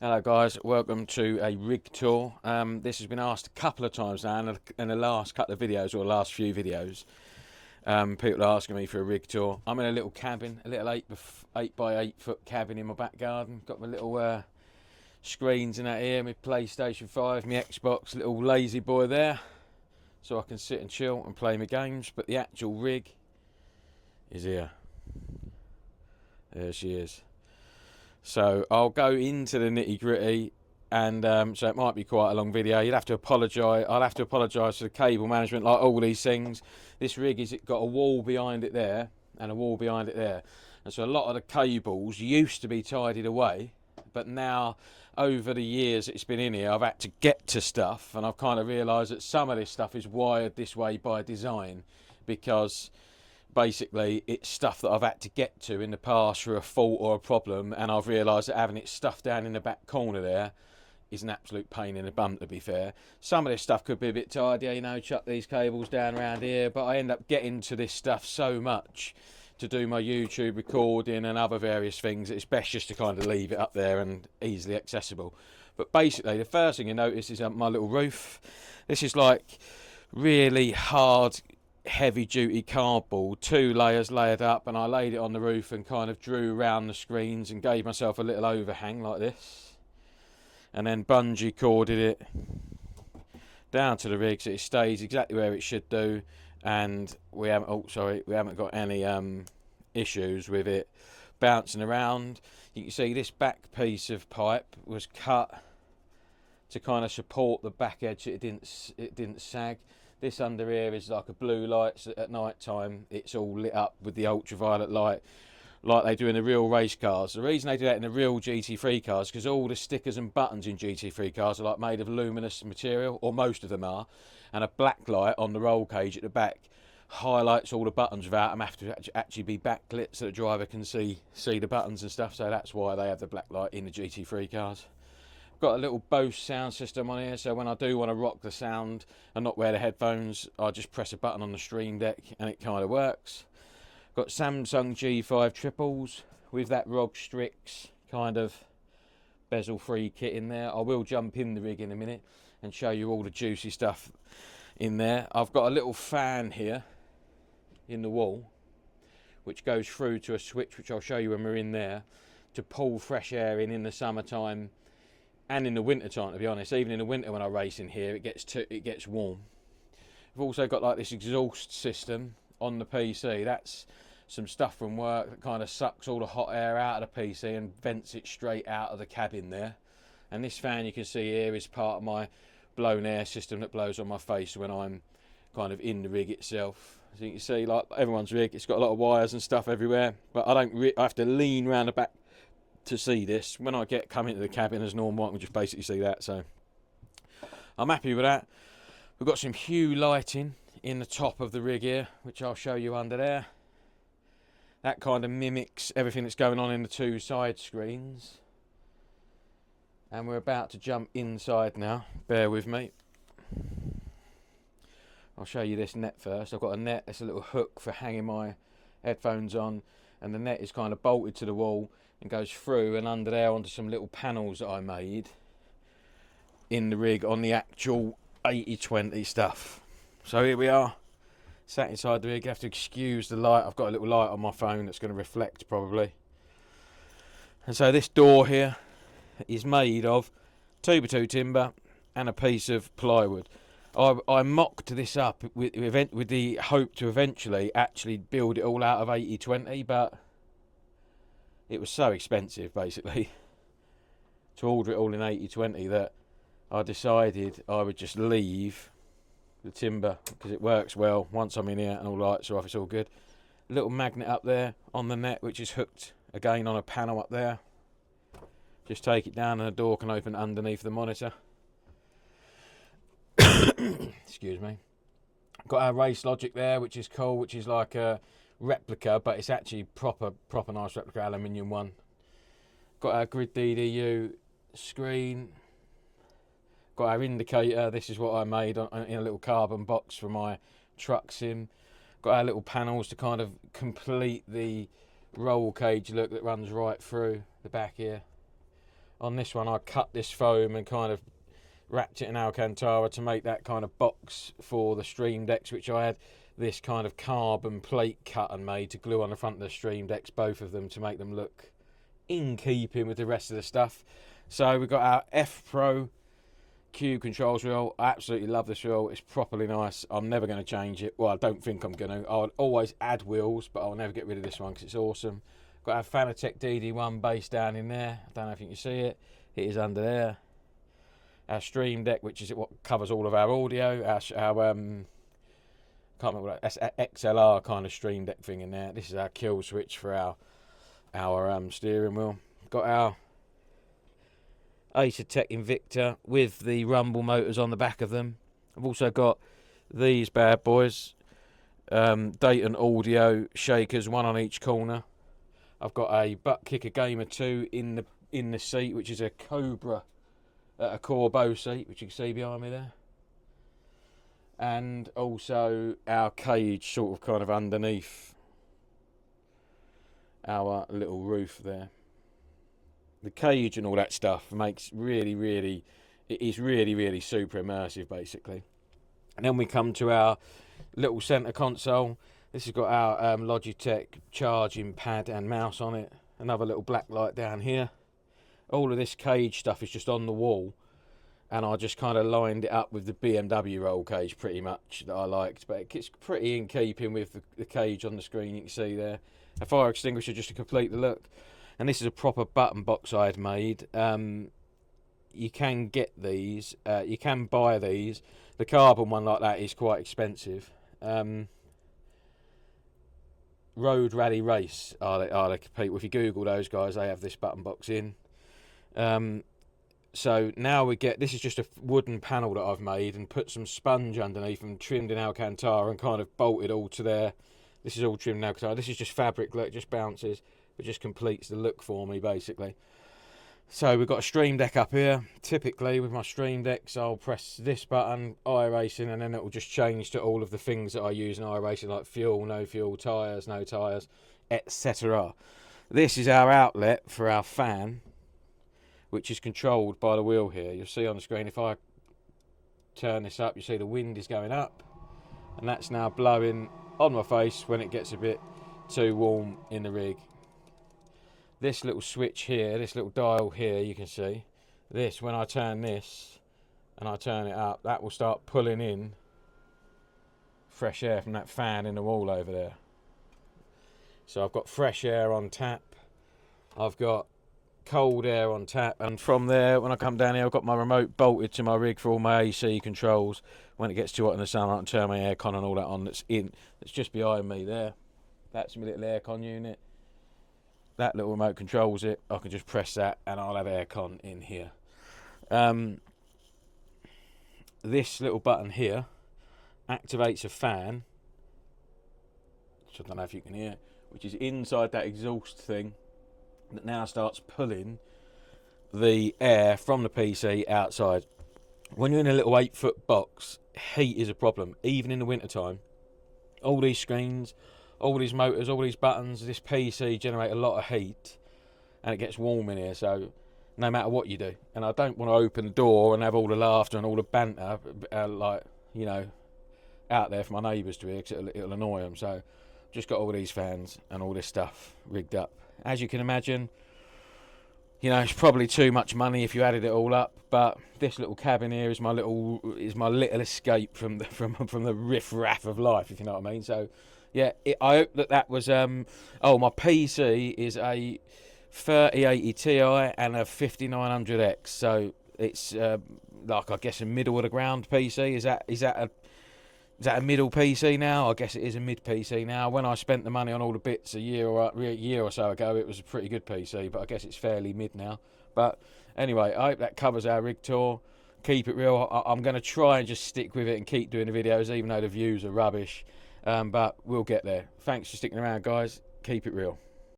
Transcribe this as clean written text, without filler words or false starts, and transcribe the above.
Hello guys, welcome to a rig tour. This has been asked a couple of times now in the last couple of videos, or the last few videos. People are asking me for a rig tour. I'm in a little cabin, a little 8 by 8 foot cabin in my back garden. Got my little screens in that here, my PlayStation 5, my Xbox, little lazy boy there. So I can sit and chill and play my games, but the actual rig is here. There she is. So I'll go into the nitty gritty, and so it might be quite a long video. You'd have to apologise. I'll have to apologise for the cable management, like all these things. This rig is got a wall behind it there, and a wall behind it there, and so a lot of the cables used to be tidied away, but now over the years it's been in here, I've had to get to stuff, and I've kind of realised that some of this stuff is wired this way by design, because basically it's stuff that I've had to get to in the past for a fault or a problem, and I've realised that having it stuffed down in the back corner there is an absolute pain in the bum, to be fair. Some of this stuff could be a bit tidier, you know, chuck these cables down around here, but I end up getting to this stuff so much to do my YouTube recording and other various things, it's best just to kind of leave it up there and easily accessible. But basically the first thing you notice is my little roof. This is like really hard, heavy duty cardboard, 2 layers layered up, and I laid it on the roof and kind of drew around the screens and gave myself a little overhang like this, and then bungee corded it down to the rig so it stays exactly where it should do, and we haven't got any issues with it bouncing around. You can see this back piece of pipe was cut to kind of support the back edge so it didn't sag. This under here is like a blue light, so at night time it's all lit up with the ultraviolet light like they do in the real race cars. The reason they do that in the real GT3 cars is because all the stickers and buttons in GT3 cars are like made of luminous material, or most of them are, and a black light on the roll cage at the back highlights all the buttons without them have to actually be backlit so the driver can see the buttons and stuff. So that's why they have the black light in the GT3 cars. Got a little Bose sound system on here, so when I do want to rock the sound and not wear the headphones, I just press a button on the Stream Deck and it kind of works. Got Samsung G5 triples with that ROG Strix kind of bezel free kit in there. I will jump in the rig in a minute and show you all the juicy stuff in there. I've got a little fan here in the wall which goes through to a switch, which I'll show you when we're in there, to pull fresh air in the summertime and in the winter time, to be honest. Even in the winter when I race in here, it gets warm. I've also got like this exhaust system on the PC. That's some stuff from work that kind of sucks all the hot air out of the PC and vents it straight out of the cabin there. And this fan you can see here is part of my blown air system that blows on my face when I'm kind of in the rig itself. As you can see, like everyone's rig, it's got a lot of wires and stuff everywhere, but I have to lean around the back to see this. When I come into the cabin as normal, I can just basically see that, so I'm happy with that. We've got some hue lighting in the top of the rig here, which I'll show you under there. That kind of mimics everything that's going on in the 2 side screens. And we're about to jump inside now, bear with me. I'll show you this net first. I've got a net, it's a little hook for hanging my headphones on, and the net is kind of bolted to the wall and goes through and under there onto some little panels that I made in the rig on the actual 80/20 stuff. So here we are, sat inside the rig. You have to excuse the light. I've got a little light on my phone that's going to reflect probably. And so this door here is made of 2x2 timber and a piece of plywood. I mocked this up with the hope to eventually actually build it all out of 80/20, but it was so expensive basically to order it all in 80/20 that I decided I would just leave the timber, because it works well once I'm in here and all lights are off, it's all good. A little magnet up there on the net which is hooked again on a panel up there. Just take it down and the door can open underneath the monitor. Excuse me. Got our race logic there, which is cool, which is like a replica, but it's actually proper nice replica aluminium one. Got our grid DDU screen. Got our indicator. This is what I made in a little carbon box for my truck sim. Got our little panels to kind of complete the roll cage look that runs right through the back here. On this one, I cut this foam and kind of wrapped it in Alcantara to make that kind of box for the Stream Decks, which I had this kind of carbon plate cut and made to glue on the front of the Stream Decks, both of them, to make them look in keeping with the rest of the stuff. So we've got our F Pro Cube controls wheel. I absolutely love this wheel. It's properly nice. I'm never going to change it. Well, I don't think I'm going to. I'll always add wheels, but I'll never get rid of this one because it's awesome. Got our Fanatec DD1 base down in there. I don't know if you can see it. It is under there. Our Stream Deck, which is what covers all of our audio. Our can't remember what that's XLR kind of Stream Deck thing in there. This is our kill switch for our steering wheel. Got our Acertec Invicta with the rumble motors on the back of them. I've also got these bad boys, Dayton Audio shakers, one on each corner. I've got a Butt Kicker Gamer 2 in the seat, which is a Cobra, a Corbeau seat, which you can see behind me there. And also our cage sort of kind of underneath our little roof there. The cage and all that stuff makes it is really super immersive basically. And then we come to our little centre console. This has got our Logitech charging pad and mouse on it. Another little black light down here. All of this cage stuff is just on the wall, and I just kind of lined it up with the BMW roll cage pretty much that I liked, but it's pretty in keeping with the cage on the screen. You can see there a fire extinguisher just to complete the look. And this is a proper button box I had made. You can get these, you can buy these. The carbon one like that is quite expensive. Road Rally Race are they compete with. If you Google those guys, they have this button box in. So now we get, this is just a wooden panel that I've made and put some sponge underneath and trimmed in Alcantara and kind of bolted all to there. This is all trimmed in Alcantara. This is just fabric, look, it just bounces. It just completes the look for me basically. So we've got a Stream Deck up here. Typically with my Stream Decks I'll press this button, iRacing, and then it will just change to all of the things that I use in iRacing, like fuel, no fuel, tyres, no tyres, etc. This is our outlet for our fan, which is controlled by the wheel here. You'll see on the screen, if I turn this up, you see the wind is going up, and that's now blowing on my face when it gets a bit too warm in the rig. This little switch here, this little dial here, you can see this, when I turn this and I turn it up, that will start pulling in fresh air from that fan in the wall over there. So I've got fresh air on tap, I've got cold air on tap, and from there when I come down here I've got my remote bolted to my rig for all my AC controls. When it gets too hot in the summer I can turn my aircon and all that on. That's just behind me there. That's my little aircon unit. That little remote controls it. I can just press that and I'll have aircon in here. This little button here activates a fan, which I don't know if you can hear, which is inside that exhaust thing that now starts pulling the air from the PC outside. When you're in a little 8-foot box, heat is a problem, even in the winter time. All these screens, all these motors, all these buttons, this PC generate a lot of heat, and it gets warm in here, so no matter what you do. And I don't want to open the door and have all the laughter and all the banter, like, you know, out there for my neighbours to hear, because it'll annoy them. So just got all these fans and all this stuff rigged up. As you can imagine, you know, it's probably too much money if you added it all up, but this little cabin here is my little escape from the riff-raff of life, if you know what I mean. So yeah, I hope that was my PC is a 3080 Ti and a 5900X, so it's like, I guess, a middle of the ground PC. Is that a middle PC now? I guess it is a mid PC now. When I spent the money on all the bits a year or so ago, it was a pretty good PC, but I guess it's fairly mid now. But anyway, I hope that covers our rig tour. Keep it real. I'm going to try and just stick with it and keep doing the videos, even though the views are rubbish. But we'll get there. Thanks for sticking around, guys. Keep it real.